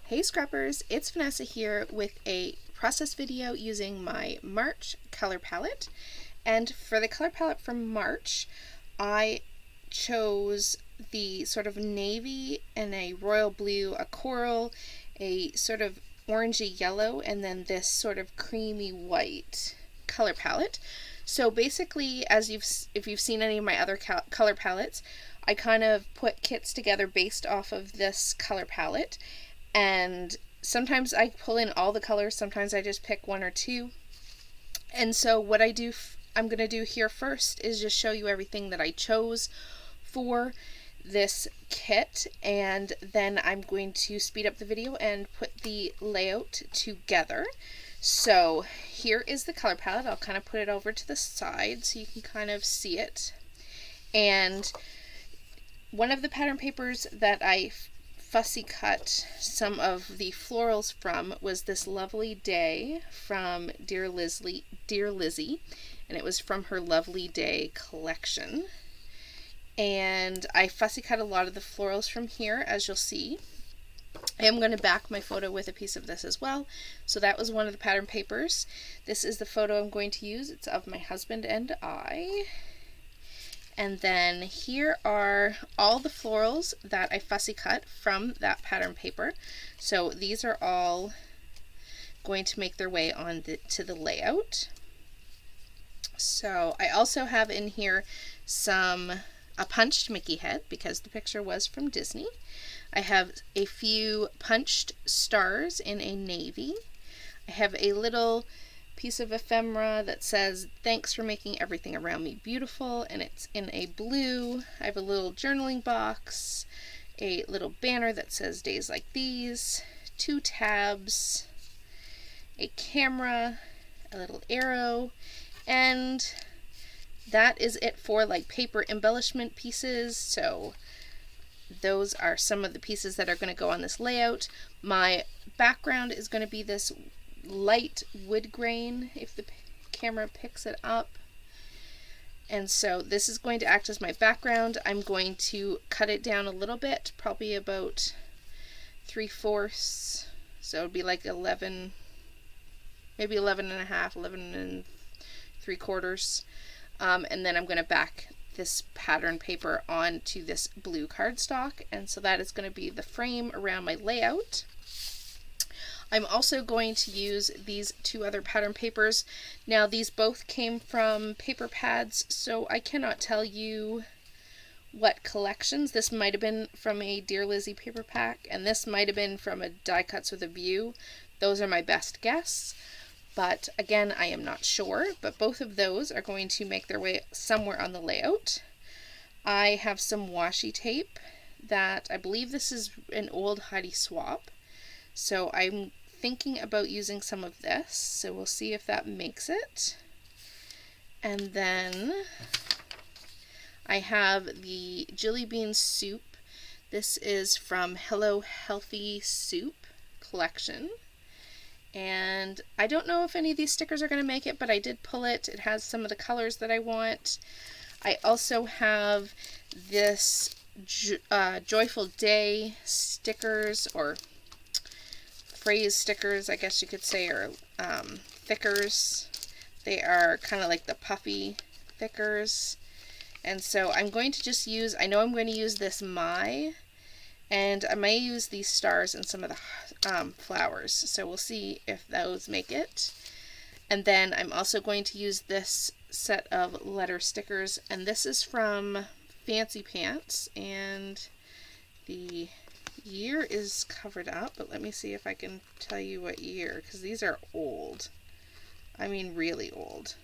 Hey Scrappers, it's Vanessa here with a process video using my March color palette. And for the color palette from March, I chose the sort of navy and a royal blue, a coral, a sort of orangey yellow, and then this sort of creamy white color palette. So basically, if you've seen any of my other color palettes, I kind of put kits together based off of this color palette. And sometimes I pull in all the colors, sometimes I just pick one or two. And so what I'm going to do here first is just show you everything that I chose for this kit, and then I'm going to speed up the video and put the layout together. So here is the color palette. I'll kind of put it over to the side so you can kind of see it. And one of the pattern papers that I fussy cut some of the florals from was this Lovely Day from Dear Lizzie, and it was from her Lovely Day collection. And I fussy cut a lot of the florals from here, as you'll see. I am going to back my photo with a piece of this as well. So that was one of the pattern papers. This is the photo I'm going to use. It's of my husband and I. And then here are all the florals that I fussy cut from that pattern paper. So these are all going to make their way on to the layout. So I also have in here a punched Mickey head because the picture was from Disney. I have a few punched stars in a navy. I have a little piece of ephemera that says thanks for making everything around me beautiful, and it's in a blue. I have a little journaling box, a little banner that says days like these, 2 tabs, a camera, a little arrow, and that is it for like paper embellishment pieces. So those are some of the pieces that are going to go on this layout. My background is going to be this light wood grain, if the camera picks it up. And so this is going to act as my background. I'm going to cut it down a little bit, probably about 3/4. So it would be like 11, maybe 11 and a half, 11 and 3/4. And then I'm going to back this pattern paper onto this blue cardstock. And so that is going to be the frame around my layout. I'm also going to use these 2 other pattern papers. Now these both came from paper pads, so I cannot tell you what collections. This might have been from a Dear Lizzie paper pack, and this might have been from a Die Cuts with a View. Those are my best guess, but again, I am not sure. But both of those are going to make their way somewhere on the layout. I have some washi tape that I believe this is an old Heidi Swap. So I'm thinking about using some of this, so we'll see if that makes it. And then I have the Jelly Bean Soup. This is from Hello Healthy Soup collection. And I don't know if any of these stickers are going to make it, but I did pull it. It has some of the colors that I want. I also have this Joyful Day stickers, or phrase stickers, I guess you could say, or thickers. They are kind of like the puffy thickers. And so I'm going to just use, I know I'm going to use this and I may use these stars in some of the flowers. So we'll see if those make it. And then I'm also going to use this set of letter stickers, and this is from Fancy Pants, and the year is covered up, but let me see if I can tell you what year, because these are old. I mean really old.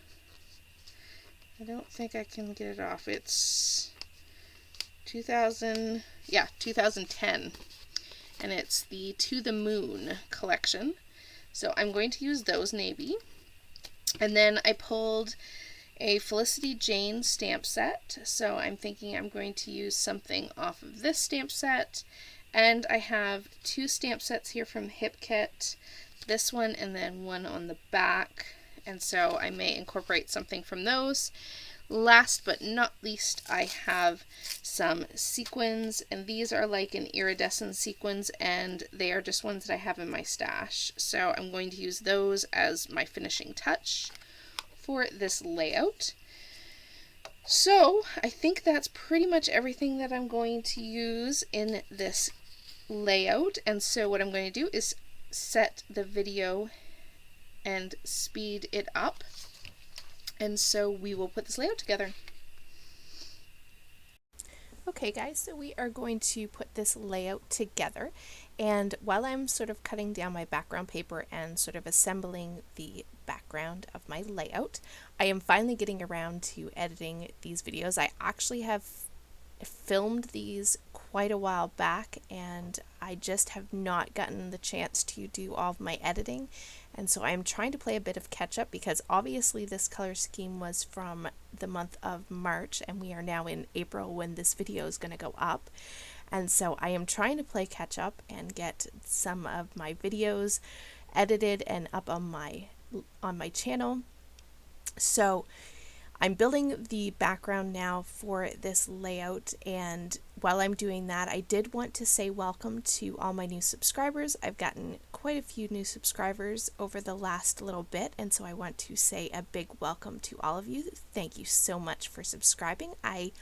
I don't think I can get it off. It's 2010, and it's the To the Moon collection. So I'm going to use those navy. And then I pulled a Felicity Jane stamp set, so I'm thinking I'm going to use something off of this stamp set. And I have 2 stamp sets here from Hip Kit, this one and then one on the back, and so I may incorporate something from those. Last but not least, I have some sequins, and these are like an iridescent sequins, and they are just ones that I have in my stash. So I'm going to use those as my finishing touch for this layout. So I think that's pretty much everything that I'm going to use in this layout. And so what I'm going to do is set the video and speed it up. And so we will put this layout together. Okay guys, so we are going to put this layout together, and while I'm sort of cutting down my background paper and sort of assembling the background of my layout, I am finally getting around to editing these videos. I actually have filmed these quite a while back, and I just have not gotten the chance to do all of my editing, and so I'm trying to play a bit of catch up, because obviously this color scheme was from the month of March and we are now in April when this video is going to go up, and so I am trying to play catch up and get some of my videos edited and up on my channel. So I'm building the background now for this layout, and while I'm doing that, I did want to say welcome to all my new subscribers. I've gotten quite a few new subscribers over the last little bit, and so I want to say a big welcome to all of you. Thank you so much for subscribing. I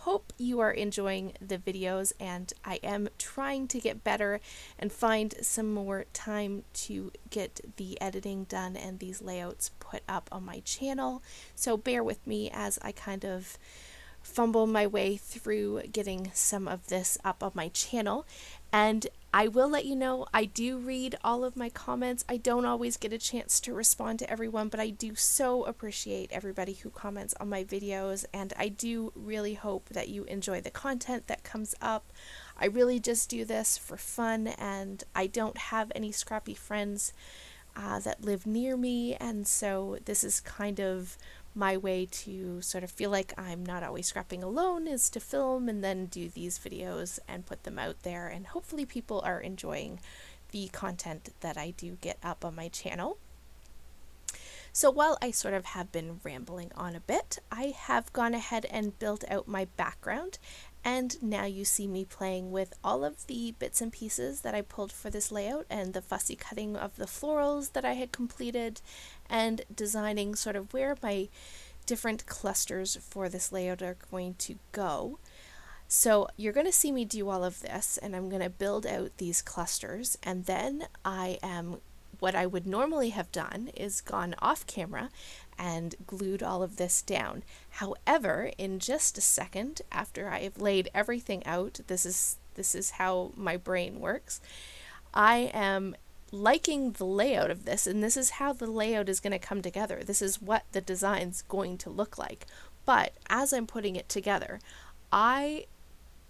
hope you are enjoying the videos, and I am trying to get better and find some more time to get the editing done and these layouts put up on my channel. So bear with me as I kind of fumble my way through getting some of this up on my channel. And I will let you know, I do read all of my comments. I don't always get a chance to respond to everyone, but I do so appreciate everybody who comments on my videos, and I do really hope that you enjoy the content that comes up. I really just do this for fun, and I don't have any scrappy friends that live near me, and so this is kind of my way to sort of feel like I'm not always scrapping alone, is to film and then do these videos and put them out there, and hopefully people are enjoying the content that I do get up on my channel. So while I sort of have been rambling on a bit, I have gone ahead and built out my background, and now you see me playing with all of the bits and pieces that I pulled for this layout, and the fussy cutting of the florals that I had completed, and designing sort of where my different clusters for this layout are going to go. So you're going to see me do all of this, and I'm going to build out these clusters, and then what I would normally have done is gone off camera and glued all of this down. However, in just a second, after I've laid everything out, this is how my brain works, I am liking the layout of this, and this is how the layout is going to come together. This is what the design's going to look like. But as I'm putting it together, I,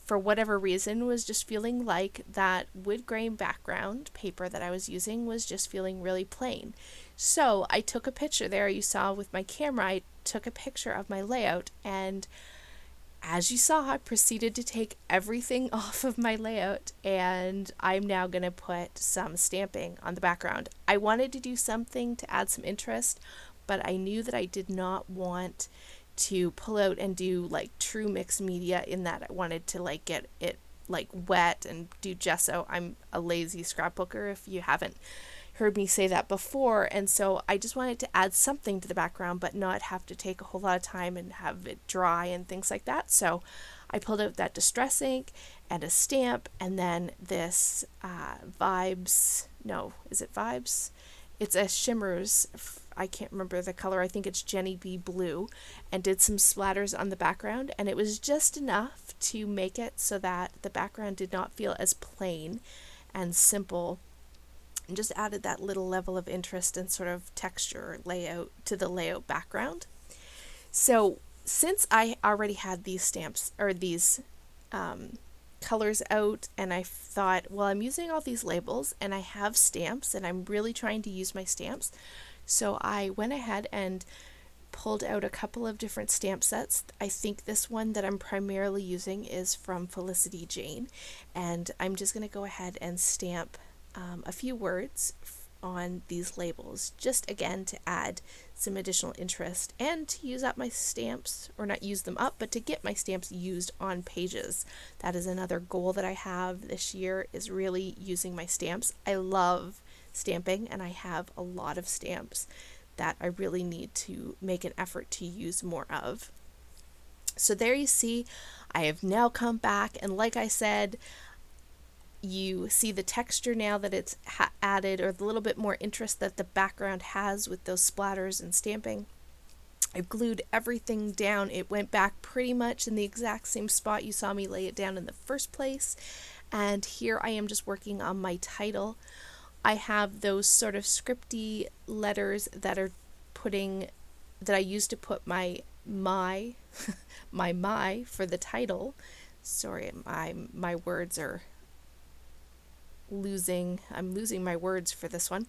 for whatever reason, was just feeling like that wood grain background paper that I was using was just feeling really plain. So I took a picture there. You saw with my camera, I took a picture of my layout, and as you saw, I proceeded to take everything off of my layout, and I'm now going to put some stamping on the background. I wanted to do something to add some interest, but I knew that I did not want to pull out and do like true mixed media, in that I wanted to like get it like wet and do gesso. I'm a lazy scrapbooker, if you haven't heard me say that before, and so I just wanted to add something to the background but not have to take a whole lot of time and have it dry and things like that. So I pulled out that distress ink and a stamp, and then this Vibes, no, is it Vibes? It's a Shimmers, I can't remember the color, I think it's Jenny B Blue, and did some splatters on the background, and it was just enough to make it so that the background did not feel as plain and simple, and just added that little level of interest and sort of texture layout to the layout background. So since I already had these stamps, or these colors out, and I thought, well, I'm using all these labels and I have stamps and I'm really trying to use my stamps, so I went ahead and pulled out a couple of different stamp sets. I think this one that I'm primarily using is from Felicity Jane, and I'm just going to go ahead and stamp a few words on these labels, just again to add some additional interest and to use up my stamps, or not use them up, but to get my stamps used on pages. That is another goal that I have this year, is really using my stamps. I love stamping and I have a lot of stamps that I really need to make an effort to use more of. So there you see, I have now come back, and like I said, you see the texture now that it's added, or the little bit more interest that the background has with those splatters and stamping. I've glued everything down. It went back pretty much in the exact same spot you saw me lay it down in the first place. And here I am just working on my title. I have those sort of scripty letters that are that I used to put my for the title. Sorry, my words are I'm losing my words for this one.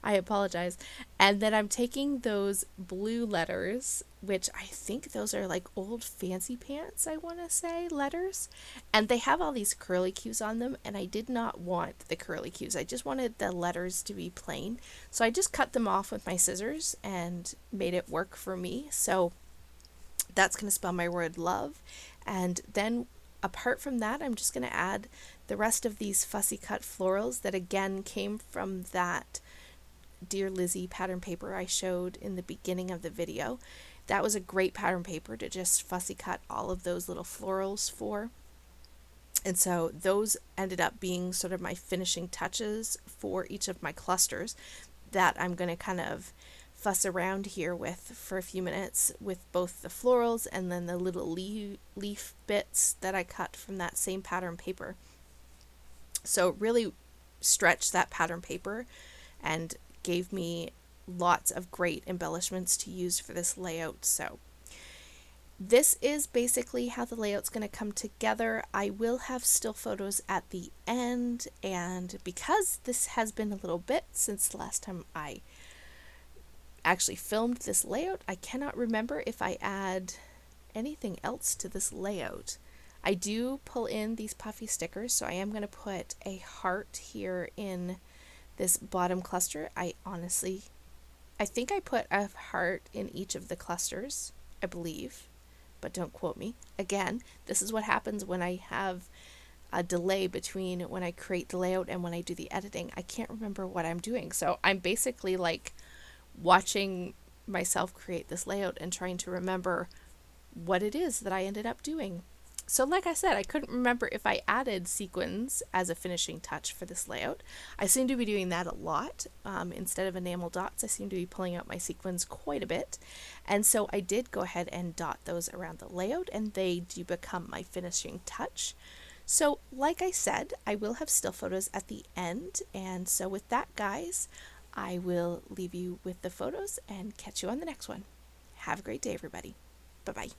I apologize. And then I'm taking those blue letters, which I think those are like old fancy pants, I want to say, letters. And they have all these curly cues on them, and I did not want the curly cues. I just wanted the letters to be plain. So I just cut them off with my scissors and made it work for me. So that's going to spell my word love. And then apart from that, I'm just going to add the rest of these fussy cut florals that again came from that Dear Lizzie pattern paper I showed in the beginning of the video. That was a great pattern paper to just fussy cut all of those little florals for. And so those ended up being sort of my finishing touches for each of my clusters that I'm going to kind of fuss around here with for a few minutes with both the florals and then the little leaf bits that I cut from that same pattern paper. So really stretched that pattern paper and gave me lots of great embellishments to use for this layout. So this is basically how the layout's going to come together. I will have still photos at the end, and because this has been a little bit since the last time I actually filmed this layout, I cannot remember if I add anything else to this layout. I do pull in these puffy stickers, so I am going to put a heart here in this bottom cluster. I think I put a heart in each of the clusters, I believe, but don't quote me. Again, this is what happens when I have a delay between when I create the layout and when I do the editing. I can't remember what I'm doing, so I'm basically like watching myself create this layout and trying to remember what it is that I ended up doing. So like I said, I couldn't remember if I added sequins as a finishing touch for this layout. I seem to be doing that a lot. Instead of enamel dots, I seem to be pulling out my sequins quite a bit. And so I did go ahead and dot those around the layout, and they do become my finishing touch. So like I said, I will have still photos at the end. And so with that, guys, I will leave you with the photos and catch you on the next one. Have a great day, everybody. Bye-bye.